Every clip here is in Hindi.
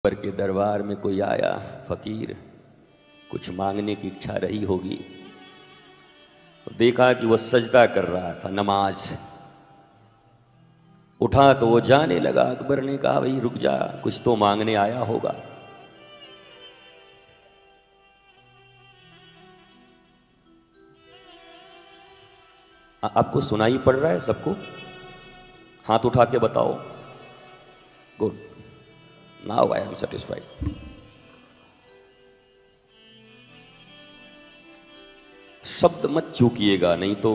पर के दरबार में कोई आया फकीर, कुछ मांगने की इच्छा रही होगी। देखा कि वो सजदा कर रहा था, नमाज। उठा तो वो जाने लगा। अकबर ने कहा भाई रुक जा, कुछ तो मांगने आया होगा। आपको सुनाई पड़ रहा है सबको? हाथ उठा के बताओ। Good, now I am satisfied. शब्द मत चूकिएगा, नहीं तो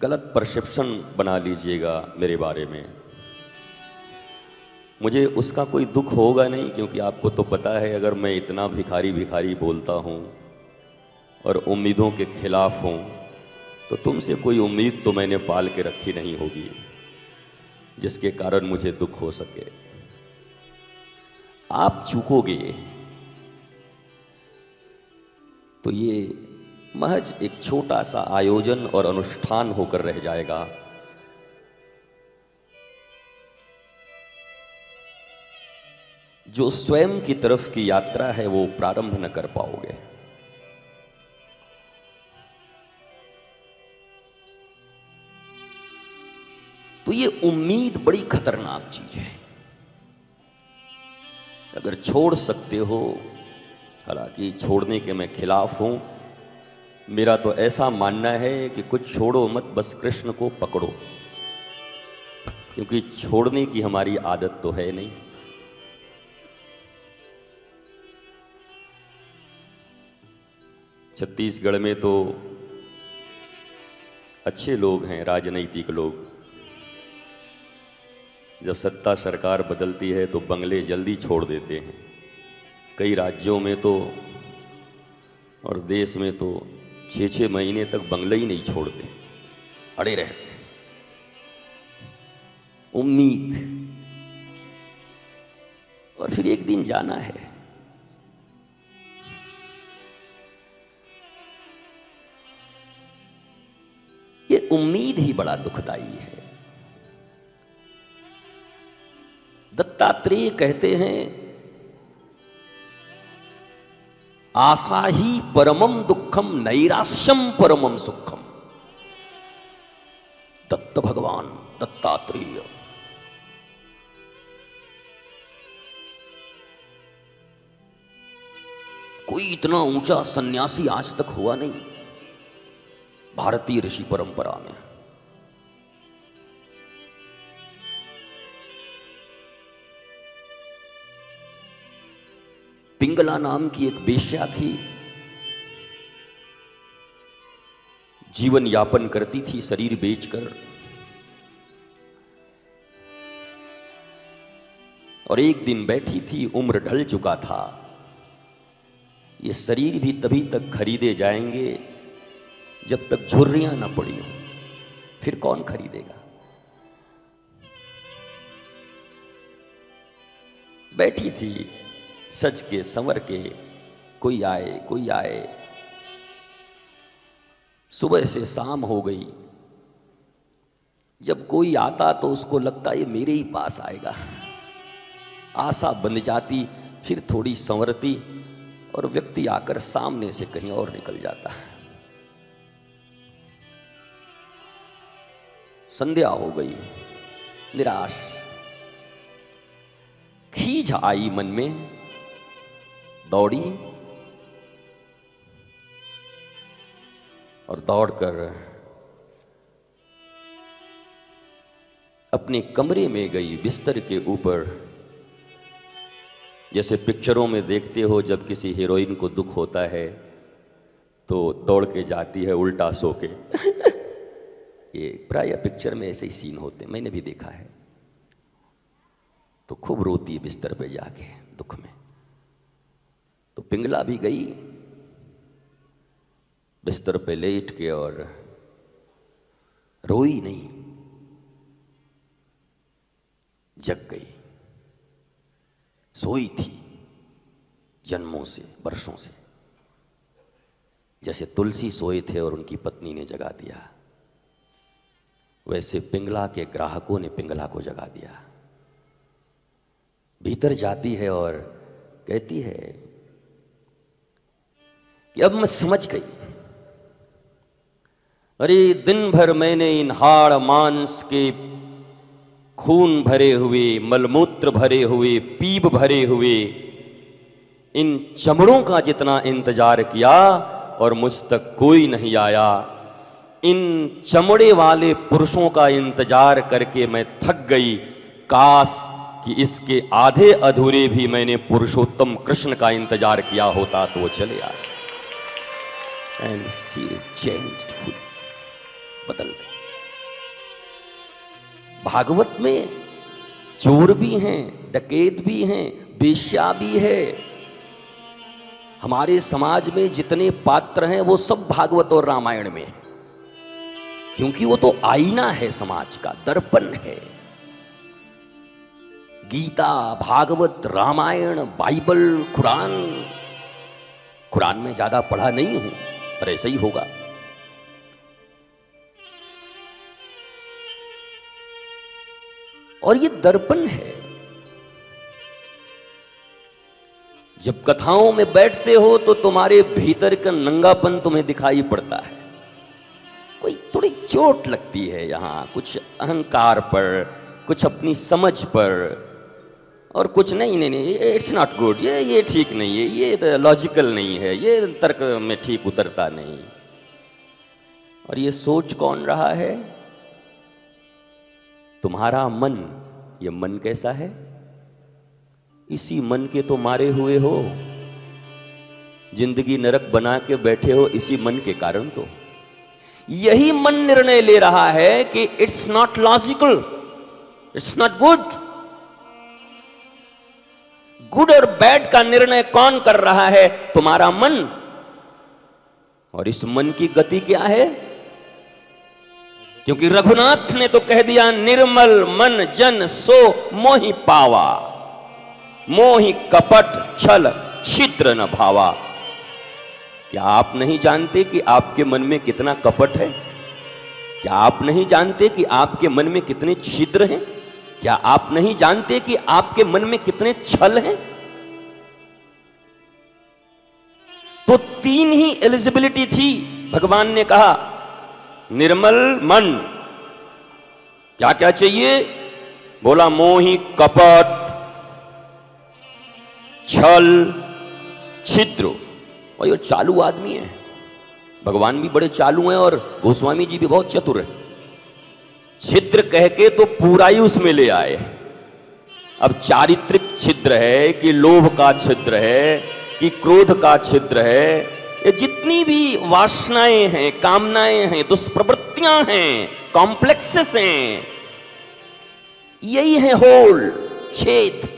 गलत परसेप्शन बना लीजिएगा मेरे बारे में। मुझे उसका कोई दुख होगा नहीं, क्योंकि आपको तो पता है अगर मैं इतना भिखारी भिखारी बोलता हूँ और उम्मीदों के खिलाफ हूँ तो तुमसे कोई उम्मीद तो मैंने पाल के रखी नहीं होगी जिसके कारण मुझे दुख हो सके। आप चूकोगे तो ये महज एक छोटा सा आयोजन और अनुष्ठान होकर रह जाएगा। जो स्वयं की तरफ की यात्रा है वो प्रारंभ न कर पाओगे। तो ये उम्मीद बड़ी खतरनाक चीज है। अगर छोड़ सकते हो, हालांकि छोड़ने के मैं खिलाफ हूं, मेरा तो ऐसा मानना है कि कुछ छोड़ो मत, बस कृष्ण को पकड़ो, क्योंकि छोड़ने की हमारी आदत तो है नहीं। छत्तीसगढ़ में तो अच्छे लोग हैं, राजनीतिक लोग। जब सत्ता सरकार बदलती है तो बंगले जल्दी छोड़ देते हैं। कई राज्यों में तो और देश में तो 6-6 महीने तक बंगले ही नहीं छोड़ते, अड़े रहते हैं। उम्मीद, और फिर एक दिन जाना है। ये उम्मीद ही बड़ा दुखदाई है। दत्तात्रेय कहते हैं आशा ही परमम दुखम नैराश्यम परमम सुखम। दत्त भगवान दत्तात्रेय। कोई इतना ऊंचा सन्यासी आज तक हुआ नहीं भारतीय ऋषि परंपरा में। पिंगला नाम की एक वेश्या थी, जीवन यापन करती थी शरीर बेचकर, और एक दिन बैठी थी, उम्र ढल चुका था। ये शरीर भी तभी तक खरीदे जाएंगे जब तक झुर्रियां ना पड़ी हो, फिर कौन खरीदेगा। बैठी थी सज के संवर के, कोई आए कोई आए। सुबह से शाम हो गई। जब कोई आता तो उसको लगता ये मेरे ही पास आएगा, आशा बन जाती। फिर थोड़ी संवरती और व्यक्ति आकर सामने से कहीं और निकल जाता। संध्या हो गई, निराश, खींच आई मन में। दौड़ी और दौड़कर अपने कमरे में गई, बिस्तर के ऊपर। जैसे पिक्चरों में देखते हो जब किसी हीरोइन को दुख होता है तो दौड़ के जाती है उल्टा सो के। ये प्राय पिक्चर में ऐसे ही सीन होते, मैंने भी देखा है। तो खूब रोती है बिस्तर पे जाके दुख में। तो पिंगला भी गई बिस्तर पे लेट के और रोई नहीं, जग गई। सोई थी जन्मों से, वर्षों से, जैसे तुलसी सोए थे और उनकी पत्नी ने जगा दिया, वैसे पिंगला के ग्राहकों ने पिंगला को जगा दिया। भीतर जाती है और कहती है कि अब मैं समझ गई। अरे दिन भर मैंने इन हाड़ मांस के खून भरे हुए, मलमूत्र भरे हुए, पीप भरे हुए इन चमड़ों का जितना इंतजार किया और मुझ तक कोई नहीं आया, इन चमड़े वाले पुरुषों का इंतजार करके मैं थक गई। काश कि इसके आधे अधूरे भी मैंने पुरुषोत्तम कृष्ण का इंतजार किया होता तो वो चले आए। And she is changed full, बदल गई। भागवत में चोर भी हैं, डकैत भी हैं, बेश्या भी है। हमारे समाज में जितने पात्र हैं वो सब भागवत और रामायण में है, क्योंकि वो तो आईना है, समाज का दर्पण है। गीता, भागवत, रामायण, बाइबल, कुरान। कुरान में ज्यादा पढ़ा नहीं हूं पर ऐसा ही होगा। और ये दर्पण है। जब कथाओं में बैठते हो तो तुम्हारे भीतर का नंगापन तुम्हें दिखाई पड़ता है। कोई थोड़ी चोट लगती है यहां, कुछ अहंकार पर, कुछ अपनी समझ पर, और कुछ नहीं, इट्स नॉट गुड, ये ठीक नहीं है, ये लॉजिकल नहीं है, ये तर्क में ठीक उतरता नहीं। और ये सोच कौन रहा है? तुम्हारा मन। ये मन कैसा है? इसी मन के तो मारे हुए हो, जिंदगी नरक बना के बैठे हो इसी मन के कारण। तो यही मन निर्णय ले रहा है कि it's not logical, it's not good. Good और बैड का निर्णय कौन कर रहा है? तुम्हारा मन। और इस मन की गति क्या है? क्योंकि रघुनाथ ने तो कह दिया, निर्मल मन जन सो मोहि पावा, मोहि कपट छल छिद्र न भावा। क्या आप नहीं जानते कि आपके मन में कितना कपट है? क्या आप नहीं जानते कि आपके मन में कितने छिद्र हैं? क्या आप नहीं जानते कि आपके मन में कितने छल हैं? तो तीन ही एलिजिबिलिटी थी। भगवान ने कहा निर्मल मन। क्या क्या चाहिए? बोला मोहि कपट छल छिद्र। और ये चालू आदमी है। भगवान भी बड़े चालू हैं और गोस्वामी जी भी बहुत चतुर है। छिद्र कह के तो पूरा ही उसमें ले आए। अब चारित्रिक छिद्र है कि लोभ का छिद्र है कि क्रोध का छिद्र है, ये जितनी भी वासनाएं हैं, कामनाएं हैं, दुष्प्रवृत्तियां हैं, कॉम्प्लेक्सेस हैं, यही है होल, छेद।